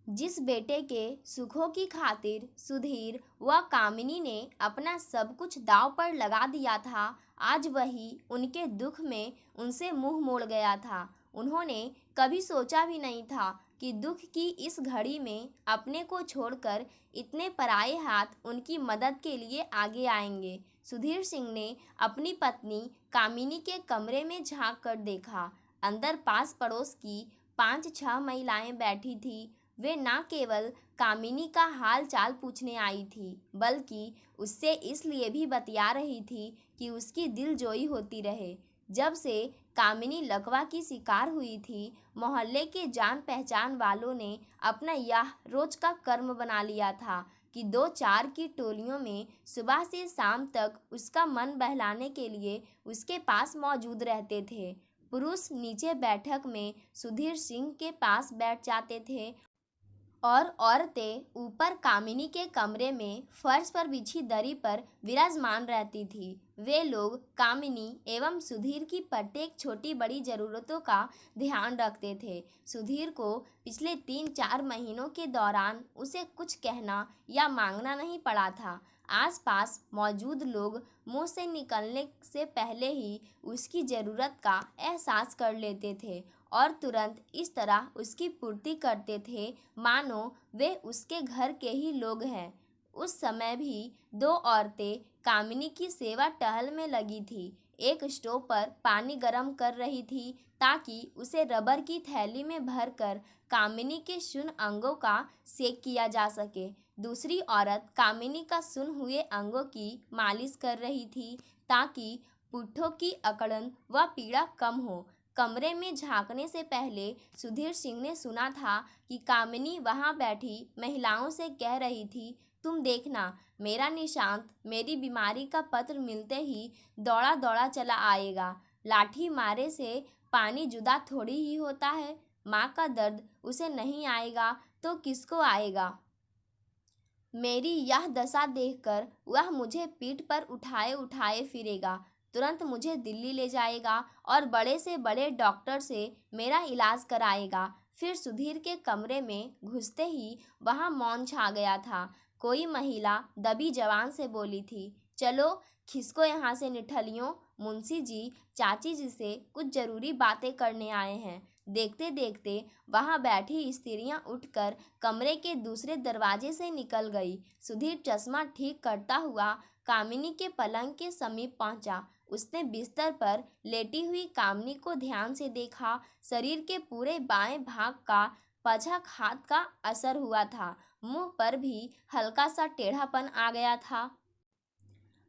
जिस बेटे के सुखों की खातिर सुधीर व कामिनी ने अपना सब कुछ दांव पर लगा दिया था, आज वही उनके दुख में उनसे मुंह मोड़ गया था। उन्होंने कभी सोचा भी नहीं था कि दुख की इस घड़ी में अपने को छोड़कर इतने पराये हाथ उनकी मदद के लिए आगे आएंगे। सुधीर सिंह ने अपनी पत्नी कामिनी के कमरे में झांक कर देखा। अंदर पास पड़ोस की 5-6 महिलाएं बैठी थी। वे न केवल कामिनी का हाल चाल पूछने आई थी, बल्कि उससे इसलिए भी बतिया रही थी कि उसकी दिलजोई होती रहे। जब से कामिनी लकवा की शिकार हुई थी, मोहल्ले के जान पहचान वालों ने अपना यह रोज का कर्म बना लिया था कि 2-4 की टोलियों में सुबह से शाम तक उसका मन बहलाने के लिए उसके पास मौजूद रहते थे। पुरुष नीचे बैठक में सुधीर सिंह के पास बैठ जाते थे और औरतें ऊपर कामिनी के कमरे में फर्श पर बिछी दरी पर विराजमान रहती थी। वे लोग कामिनी एवं सुधीर की प्रत्येक छोटी बड़ी ज़रूरतों का ध्यान रखते थे। सुधीर को पिछले 3-4 महीनों के दौरान उसे कुछ कहना या मांगना नहीं पड़ा था। आसपास मौजूद लोग मुंह से निकलने से पहले ही उसकी ज़रूरत का एहसास कर लेते थे और तुरंत इस तरह उसकी पूर्ति करते थे मानो वे उसके घर के ही लोग हैं। उस समय भी 2 औरतें कामिनी की सेवा टहल में लगी थी। एक स्टोव पर पानी गर्म कर रही थी ताकि उसे रबर की थैली में भरकर कामिनी के सुन्न अंगों का सेक किया जा सके। दूसरी औरत कामिनी का सुन्न हुए अंगों की मालिश कर रही थी ताकि पुट्ठों की अकड़न व पीड़ा कम हो। कमरे में झांकने से पहले सुधीर सिंह ने सुना था कि कामिनी वहां बैठी महिलाओं से कह रही थी, तुम देखना, मेरा निशांत मेरी बीमारी का पत्र मिलते ही दौड़ा दौड़ा चला आएगा। लाठी मारे से पानी जुदा थोड़ी ही होता है। माँ का दर्द उसे नहीं आएगा तो किसको आएगा। मेरी यह दशा देखकर वह मुझे पीठ पर उठाए उठाए फिरेगा, तुरंत मुझे दिल्ली ले जाएगा और बड़े से बड़े डॉक्टर से मेरा इलाज कराएगा। फिर सुधीर के कमरे में घुसते ही वहाँ मौन छा गया था। कोई महिला दबी जवान से बोली थी, चलो खिसको यहाँ से निठलियों, मुंशी जी चाची जी से कुछ ज़रूरी बातें करने आए हैं। देखते देखते वहाँ बैठी स्त्रियाँ उठकर कमरे के दूसरे दरवाजे से निकल गई। सुधीर चश्मा ठीक करता हुआ कामिनी के पलंग के समीप पहुंचा। उसने बिस्तर पर लेटी हुई कामिनी को ध्यान से देखा। शरीर के पूरे बाएं भाग का पछक हाथ का असर हुआ था। मुंह पर भी हल्का सा टेढ़ापन आ गया था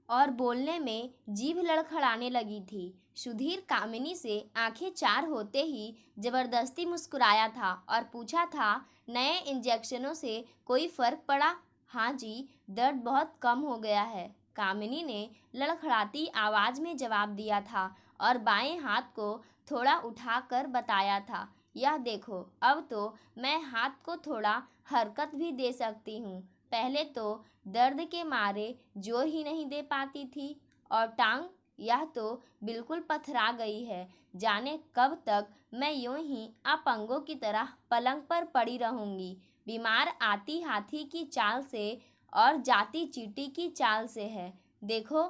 और बोलने में जीभ लड़खड़ाने लगी थी। सुधीर कामिनी से आंखें चार होते ही जबरदस्ती मुस्कुराया था और पूछा था, नए इंजेक्शनों से कोई फर्क पड़ा? हाँ जी, दर्द बहुत कम हो गया है, कामिनी ने लड़खड़ाती आवाज़ में जवाब दिया था और बाएं हाथ को थोड़ा उठाकर बताया था, यह देखो, अब तो मैं हाथ को थोड़ा हरकत भी दे सकती हूँ। पहले तो दर्द के मारे जोर ही नहीं दे पाती थी और टांग यह तो बिल्कुल पथरा गई है। जाने कब तक मैं यूं ही अपंगों की तरह पलंग पर पड़ी रहूंगी। बीमार आती हाथी की चाल से और जाती चींटी की चाल से है। देखो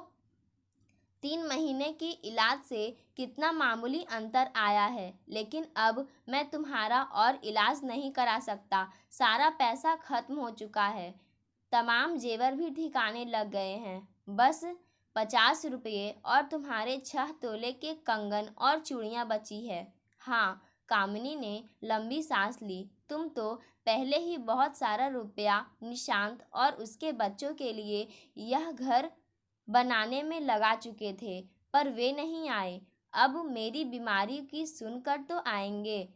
3 महीने की इलाज से कितना मामूली अंतर आया है, लेकिन अब मैं तुम्हारा और इलाज नहीं करा सकता। सारा पैसा खत्म हो चुका है, तमाम जेवर भी ठिकाने लग गए हैं। बस 50 रुपये और तुम्हारे 6 तोले के कंगन और चूड़ियाँ बची है। हाँ, कामिनी ने लंबी सांस ली। तुम तो पहले ही बहुत सारा रुपया निशांत और उसके बच्चों के लिए यह घर बनाने में लगा चुके थे, पर वे नहीं आए। अब मेरी बीमारी की सुनकर तो आएंगे।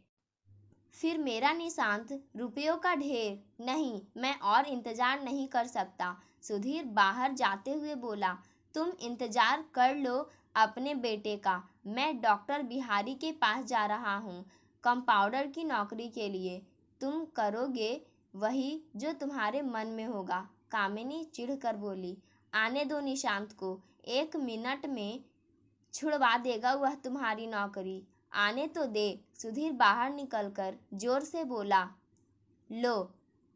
फिर मेरा निशांत रुपयों का ढेर। नहीं, मैं और इंतजार नहीं कर सकता। सुधीर बाहर जाते हुए बोला, तुम इंतजार कर लो अपने बेटे का। मैं डॉक्टर बिहारी के पास जा रहा हूँ कंपाउंडर की नौकरी के लिए। तुम करोगे वही जो तुम्हारे मन में होगा। कामिनी चिढ़कर बोली, आने दो निशांत को, 1 मिनट में छुड़वा देगा वह तुम्हारी नौकरी। आने तो दे। सुधीर बाहर निकलकर जोर से बोला, लो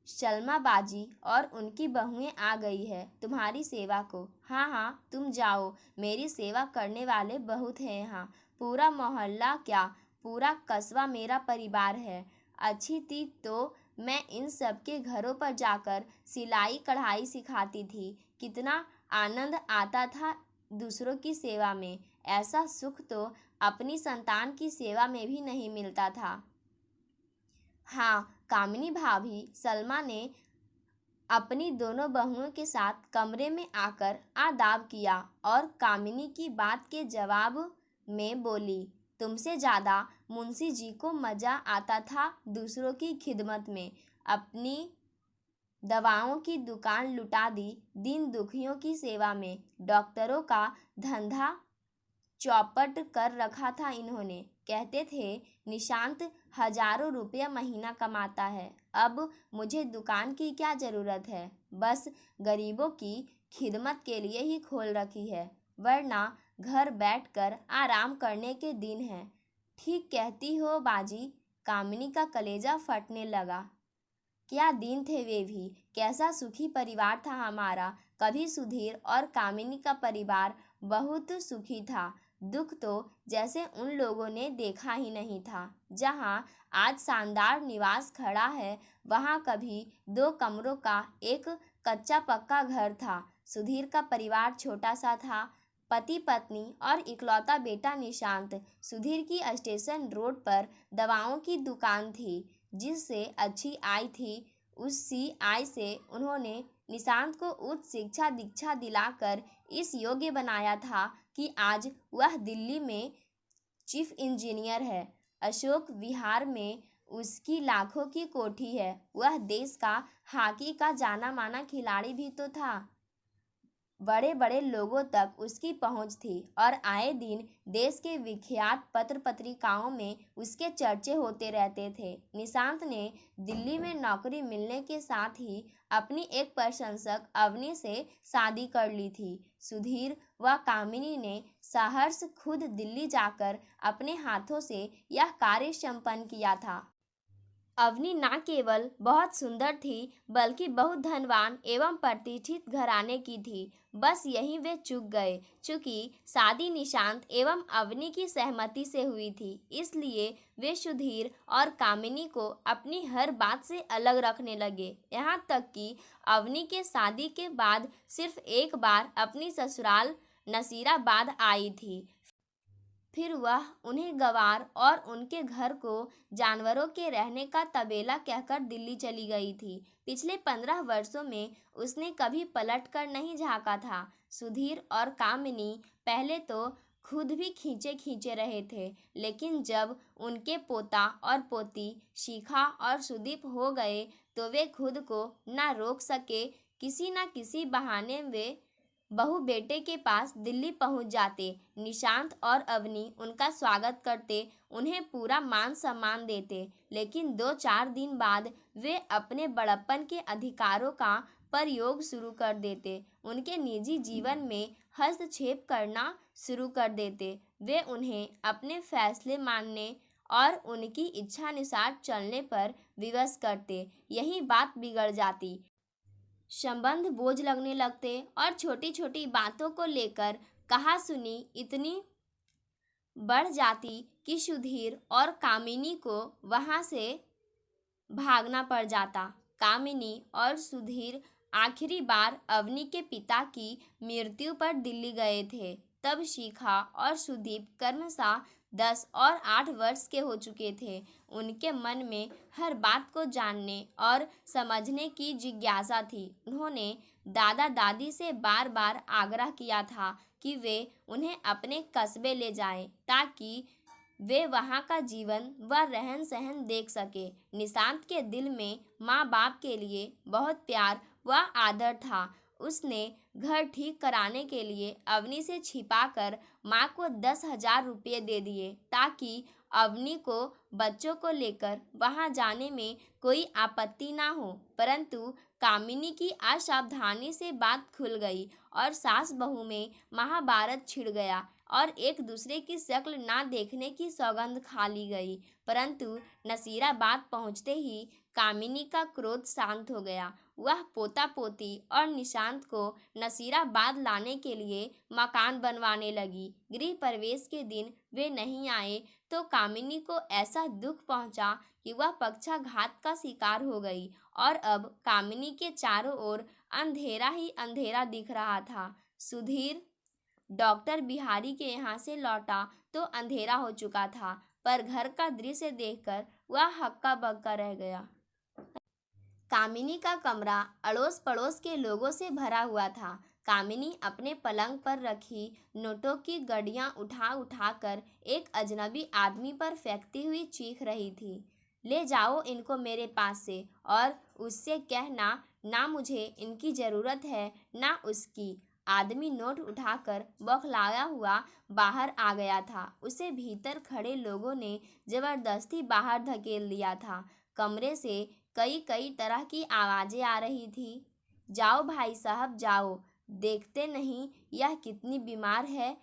सलमा बाजी और उनकी बहुएं आ गई है तुम्हारी सेवा को। हाँ हाँ, तुम जाओ, मेरी सेवा करने वाले बहुत हैं यहाँ। पूरा मोहल्ला क्या, पूरा कस्बा मेरा परिवार है। अच्छी थी तो मैं इन सब के घरों पर जाकर सिलाई कढ़ाई सिखाती थी। कितना आनंद आता था दूसरों की सेवा में। ऐसा सुख तो अपनी संतान की सेवा में भी नहीं मिलता था। हाँ, कामिनी भाभी, सलमा ने अपनी दोनों बहुओं के साथ कमरे में आकर आदाब किया और कामिनी की बात के जवाब में बोली, तुमसे ज़्यादा मुंशी जी को मज़ा आता था दूसरों की खिदमत में। अपनी दवाओं की दुकान लुटा दी दीन दुखियों की सेवा में। डॉक्टरों का धंधा चौपट कर रखा था इन्होंने। कहते थे निशांत हजारों रुपया महीना कमाता है, अब मुझे दुकान की क्या ज़रूरत है, बस गरीबों की खिदमत के लिए ही खोल रखी है, वरना घर बैठकर आराम करने के दिन हैं। ठीक कहती हो बाजी। कामिनी का कलेजा फटने लगा। क्या दिन थे वे भी, कैसा सुखी परिवार था हमारा। कभी सुधीर और कामिनी का परिवार बहुत सुखी था। दुख तो जैसे उन लोगों ने देखा ही नहीं था। जहाँ आज शानदार निवास खड़ा है, वहाँ कभी 2 कमरों का एक कच्चा पक्का घर था। सुधीर का परिवार छोटा सा था, पति पत्नी और इकलौता बेटा निशांत। सुधीर की स्टेशन रोड पर दवाओं की दुकान थी, जिससे अच्छी आय थी। उसी आय से उन्होंने निशांत को उच्च शिक्षा दीक्षा दिलाकर इस योग्य बनाया था कि आज वह दिल्ली में चीफ इंजीनियर है। अशोक विहार में उसकी लाखों की कोठी है। वह देश का हॉकी का जाना माना खिलाड़ी भी तो था। बड़े बड़े लोगों तक उसकी पहुंच थी और आए दिन देश के विख्यात पत्र पत्रिकाओं में उसके चर्चे होते रहते थे। निशांत ने दिल्ली में नौकरी मिलने के साथ ही अपनी एक प्रशंसक अवनी से शादी कर ली थी। सुधीर व कामिनी ने सहर्ष खुद दिल्ली जाकर अपने हाथों से यह कार्य संपन्न किया था। अवनी न केवल बहुत सुंदर थी, बल्कि बहुत धनवान एवं प्रतिष्ठित घराने की थी। बस यहीं वे चूक गए। चूंकि शादी निशांत एवं अवनी की सहमति से हुई थी, इसलिए वे सुधीर और कामिनी को अपनी हर बात से अलग रखने लगे। यहाँ तक कि अवनी के शादी के बाद सिर्फ एक बार अपनी ससुराल नसीराबाद आई थी। फिर वह उन्हें गंवार और उनके घर को जानवरों के रहने का तबेला कहकर दिल्ली चली गई थी। पिछले 15 वर्षों में उसने कभी पलट कर नहीं झाँका था। सुधीर और कामिनी पहले तो खुद भी खींचे खींचे रहे थे, लेकिन जब उनके पोता और पोती शिखा और सुदीप हो गए तो वे खुद को ना रोक सके। किसी न किसी बहाने वे बहू बेटे के पास दिल्ली पहुंच जाते। निशांत और अवनी उनका स्वागत करते, उन्हें पूरा मान सम्मान देते, लेकिन 2-4 दिन बाद वे अपने बड़प्पन के अधिकारों का प्रयोग शुरू कर देते, उनके निजी जीवन में हस्तक्षेप करना शुरू कर देते। वे उन्हें अपने फैसले मानने और उनकी इच्छानुसार चलने पर विवश करते। यही बात बिगड़ जाती, संबंध बोझ लगने लगते और छोटी छोटी बातों को लेकर कहासुनी इतनी बढ़ जाती कि सुधीर और कामिनी को वहां से भागना पड़ जाता। कामिनी और सुधीर आखिरी बार अवनी के पिता की मृत्यु पर दिल्ली गए थे। तब शिखा और सुदीप क्रमशः 10 और 8 वर्ष के हो चुके थे। उनके मन में हर बात को जानने और समझने की जिज्ञासा थी। उन्होंने दादा दादी से बार बार आग्रह किया था कि वे उन्हें अपने कस्बे ले जाएं, ताकि वे वहाँ का जीवन व रहन सहन देख सके। निशांत के दिल में माँ बाप के लिए बहुत प्यार व आदर था। उसने घर ठीक कराने के लिए अवनी से छिपाकर माँ को 10,000 रुपये दे दिए, ताकि अवनी को बच्चों को लेकर वहाँ जाने में कोई आपत्ति ना हो। परंतु कामिनी की असावधानी से बात खुल गई और सास बहू में महाभारत छिड़ गया और एक दूसरे की शक्ल ना देखने की सौगंध खा ली गई। परंतु नसीराबाद पहुँचते ही कामिनी का क्रोध शांत हो गया। वह पोता पोती और निशांत को नसीराबाद लाने के लिए मकान बनवाने लगी। गृह प्रवेश के दिन वे नहीं आए तो कामिनी को ऐसा दुख पहुंचा कि वह पक्षाघात का शिकार हो गई और अब कामिनी के चारों ओर अंधेरा ही अंधेरा दिख रहा था। सुधीर डॉक्टर बिहारी के यहाँ से लौटा तो अंधेरा हो चुका था, पर घर का दृश्य देखकर वह हक्का बक्का रह गया। कामिनी का कमरा अड़ोस पड़ोस के लोगों से भरा हुआ था। कामिनी अपने पलंग पर रखी नोटों की गड्डियां उठा उठा कर एक अजनबी आदमी पर फेंकती हुई चीख रही थी। ले जाओ इनको मेरे पास से और उससे कहना ना मुझे इनकी ज़रूरत है ना उसकी। आदमी नोट उठाकर बौखलाया हुआ बाहर आ गया था। उसे भीतर खड़े लोगों ने जबरदस्ती बाहर धकेल दिया था। कमरे से कई कई तरह की आवाज़ें आ रही थी। जाओ भाई साहब जाओ, देखते नहीं यह कितनी बीमार है।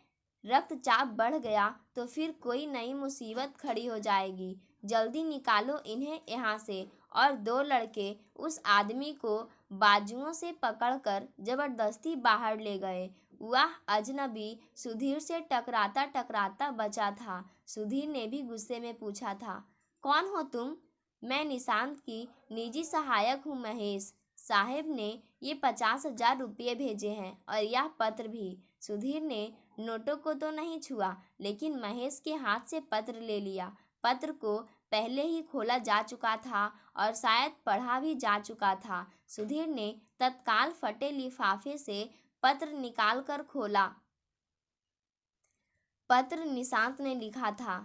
रक्तचाप बढ़ गया तो फिर कोई नई मुसीबत खड़ी हो जाएगी। जल्दी निकालो इन्हें यहाँ से। और दो लड़के उस आदमी को बाजुओं से पकड़कर जबरदस्ती बाहर ले गए। वह अजनबी सुधीर से टकराता टकराता बचा था। सुधीर ने भी गुस्से में पूछा था, कौन हो तुम? मैं निशांत की निजी सहायक हूँ महेश। साहब ने ये 50,000 रुपये भेजे हैं और यह पत्र भी। सुधीर ने नोटों को तो नहीं छुआ लेकिन महेश के हाथ से पत्र ले लिया। पत्र को पहले ही खोला जा चुका था और शायद पढ़ा भी जा चुका था। सुधीर ने तत्काल फटे लिफाफे से पत्र निकालकर खोला। पत्र निशांत ने लिखा था,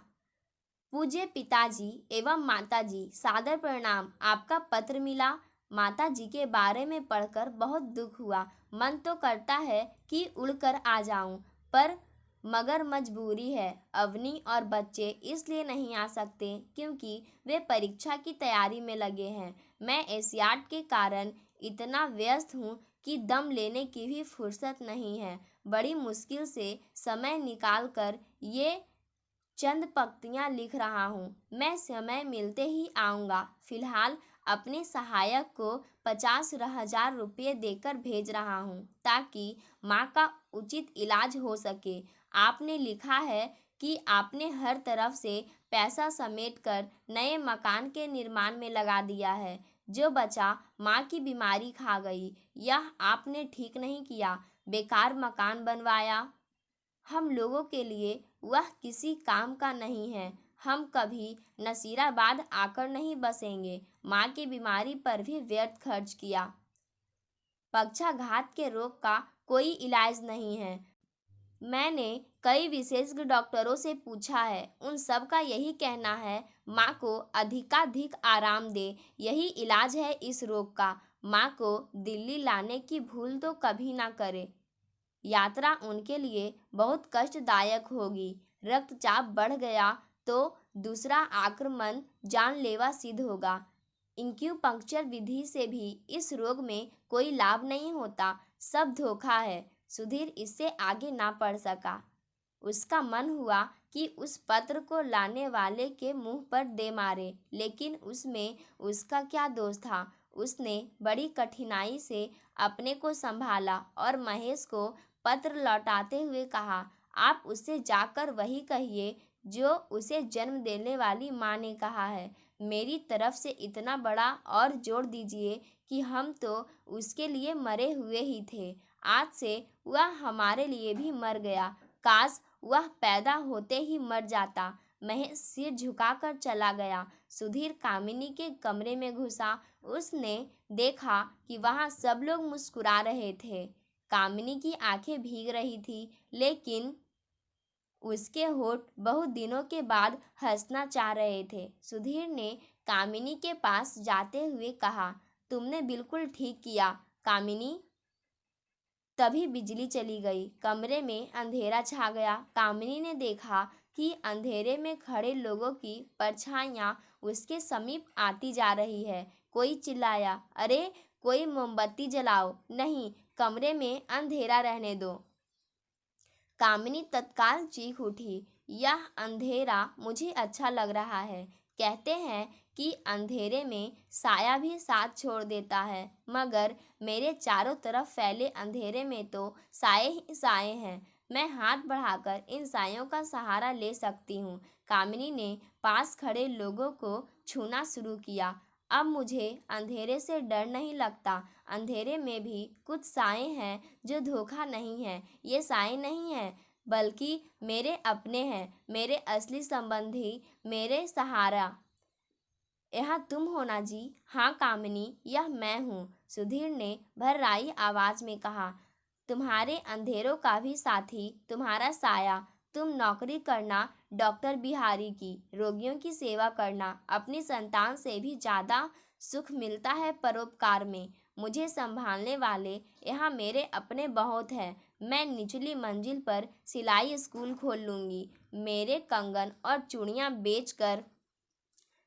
पूज्य पिताजी एवं माताजी, सादर प्रणाम। आपका पत्र मिला। माताजी के बारे में पढ़कर बहुत दुख हुआ। मन तो करता है कि उड़कर आ जाऊं, पर मगर मजबूरी है। अवनी और बच्चे इसलिए नहीं आ सकते क्योंकि वे परीक्षा की तैयारी में लगे हैं। मैं एशियाड के कारण इतना व्यस्त हूँ कि दम लेने की भी फुर्सत नहीं है। बड़ी मुश्किल से समय निकालकर ये चंद पंक्तियाँ लिख रहा हूँ। मैं समय मिलते ही आऊँगा। फिलहाल अपने सहायक को 50,000 रुपये देकर भेज रहा हूँ ताकि माँ का उचित इलाज हो सके। आपने लिखा है कि आपने हर तरफ से पैसा समेटकर नए मकान के निर्माण में लगा दिया है। जो बचा माँ की बीमारी खा गई। यह आपने ठीक नहीं किया, बेकार मकान बनवाया। हम लोगों के लिए वह किसी काम का नहीं है। हम कभी नसीराबाद आकर नहीं बसेंगे। माँ की बीमारी पर भी व्यर्थ खर्च किया। पक्षाघात के रोग का कोई इलाज नहीं है। मैंने कई विशेषज्ञ डॉक्टरों से पूछा है, उन सब का यही कहना है माँ को अधिकाधिक आराम दे, यही इलाज है इस रोग का। माँ को दिल्ली लाने की भूल तो कभी ना करे। यात्रा उनके लिए बहुत कष्टदायक होगी। रक्तचाप बढ़ गया तो दूसरा आक्रमण जानलेवा सिद्ध होगा। इंक्यूपंक्चर विधि से भी इस रोग में कोई लाभ नहीं होता, सब धोखा है। सुधीर इससे आगे ना पढ़ सका। उसका मन हुआ कि उस पत्र को लाने वाले के मुंह पर दे मारे, लेकिन उसमें उसका क्या दोष था। उसने बड़ी कठिनाई से अपने को संभाला और महेश को पत्र लौटाते हुए कहा, आप उससे जाकर वही कहिए जो उसे जन्म देने वाली माँ ने कहा है। मेरी तरफ से इतना बड़ा और जोड़ दीजिए कि हम तो उसके लिए मरे हुए ही थे। आज से वह हमारे लिए भी मर गया। काश वह पैदा होते ही मर जाता। महेश सिर झुकाकर चला गया। सुधीर कामिनी के कमरे में घुसा। उसने देखा कि वहाँ सब लोग मुस्कुरा रहे थे। कामिनी की आंखें भीग रही थी, लेकिन उसके होठ बहुत दिनों के बाद हंसना चाह रहे थे। सुधीर ने कामिनी के पास जाते हुए कहा, तुमने बिल्कुल ठीक किया कामिनी। तभी बिजली चली गई। कमरे में अंधेरा छा गया। कामिनी ने देखा कि अंधेरे में खड़े लोगों की परछाइयाँ उसके समीप आती जा रही है। कोई चिल्लाया, अरे कोई मोमबत्ती जलाओ। नहीं, कमरे में अंधेरा रहने दो। कामिनी तत्काल चीख उठी, यह अंधेरा मुझे अच्छा लग रहा है। कहते हैं कि अंधेरे में साया भी साथ छोड़ देता है, मगर मेरे चारों तरफ फैले अंधेरे में तो साए ही साए हैं। मैं हाथ बढ़ाकर इन सायों का सहारा ले सकती हूँ। कामिनी ने पास खड़े लोगों को छूना शुरू किया। अब मुझे अंधेरे से डर नहीं लगता। अंधेरे में भी कुछ साए हैं जो धोखा नहीं है। ये साए नहीं हैं, बल्कि मेरे अपने हैं, मेरे असली संबंधी, मेरे सहारा। यह तुम हो ना जी? हाँ कामिनी, यह मैं हूँ, सुधीर ने भर्राई आवाज में कहा। तुम्हारे अंधेरों का भी साथी, तुम्हारा साया। तुम नौकरी करना डॉक्टर बिहारी की, रोगियों की सेवा करना। अपनी संतान से भी ज़्यादा सुख मिलता है परोपकार में। मुझे संभालने वाले यहाँ मेरे अपने बहुत हैं। मैं निचली मंजिल पर सिलाई स्कूल खोल लूँगी। मेरे कंगन और चूड़ियाँ बेचकर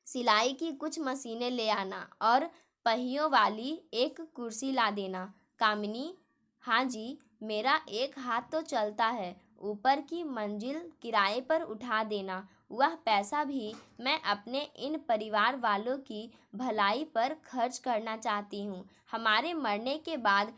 सिलाई की कुछ मशीनें ले आना और पहियों वाली एक कुर्सी ला देना। कामिनी, हाँ जी, मेरा एक हाथ तो चलता है। ऊपर की मंजिल किराए पर उठा देना। वह पैसा भी मैं अपने इन परिवार वालों की भलाई पर खर्च करना चाहती हूँ। हमारे मरने के बाद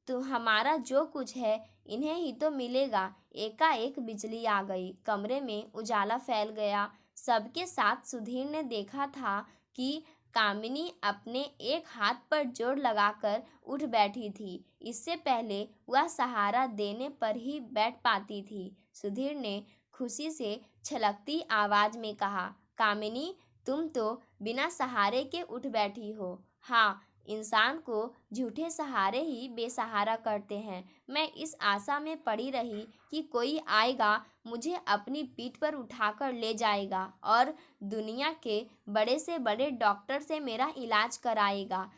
तो हमारा जो कुछ है इन्हें ही तो मिलेगा। एकाएक बिजली आ गई। कमरे में उजाला फैल गया। सबके साथ सुधीर ने देखा था कि कामिनी अपने एक हाथ पर जोर लगाकर उठ बैठी थी। इससे पहले वह सहारा देने पर ही बैठ पाती थी। सुधीर ने खुशी से छलकती आवाज में कहा, कामिनी, तुम तो बिना सहारे के उठ बैठी हो। हाँ, इंसान को झूठे सहारे ही बेसहारा करते हैं। मैं इस आशा में पड़ी रही कि कोई आएगा, मुझे अपनी पीठ पर उठाकर ले जाएगा और दुनिया के बड़े से बड़े डॉक्टर से मेरा इलाज कराएगा।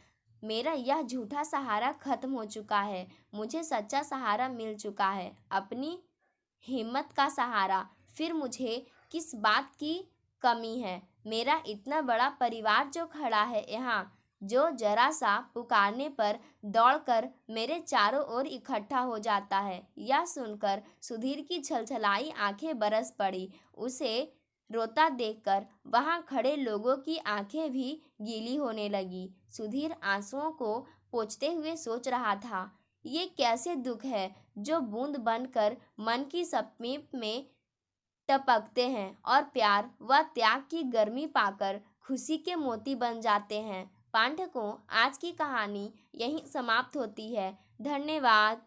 मेरा यह झूठा सहारा खत्म हो चुका है। मुझे सच्चा सहारा मिल चुका है, अपनी हिम्मत का सहारा। फिर मुझे किस बात की कमी है? मेरा इतना बड़ा परिवार जो खड़ा है यहाँ, जो जरा सा पुकारने पर दौड़कर मेरे चारों ओर इकट्ठा हो जाता है। यह सुनकर सुधीर की छलछलाई आंखें बरस पड़ी। उसे रोता देखकर वहां खड़े लोगों की आंखें भी गीली होने लगी। सुधीर आंसुओं को पोंछते हुए सोच रहा था, ये कैसे दुख है जो बूंद बनकर मन की समीप में टपकते हैं और प्यार व त्याग की गर्मी पाकर खुशी के मोती बन जाते हैं। पाठकों, आज की कहानी यहीं समाप्त होती है। धन्यवाद।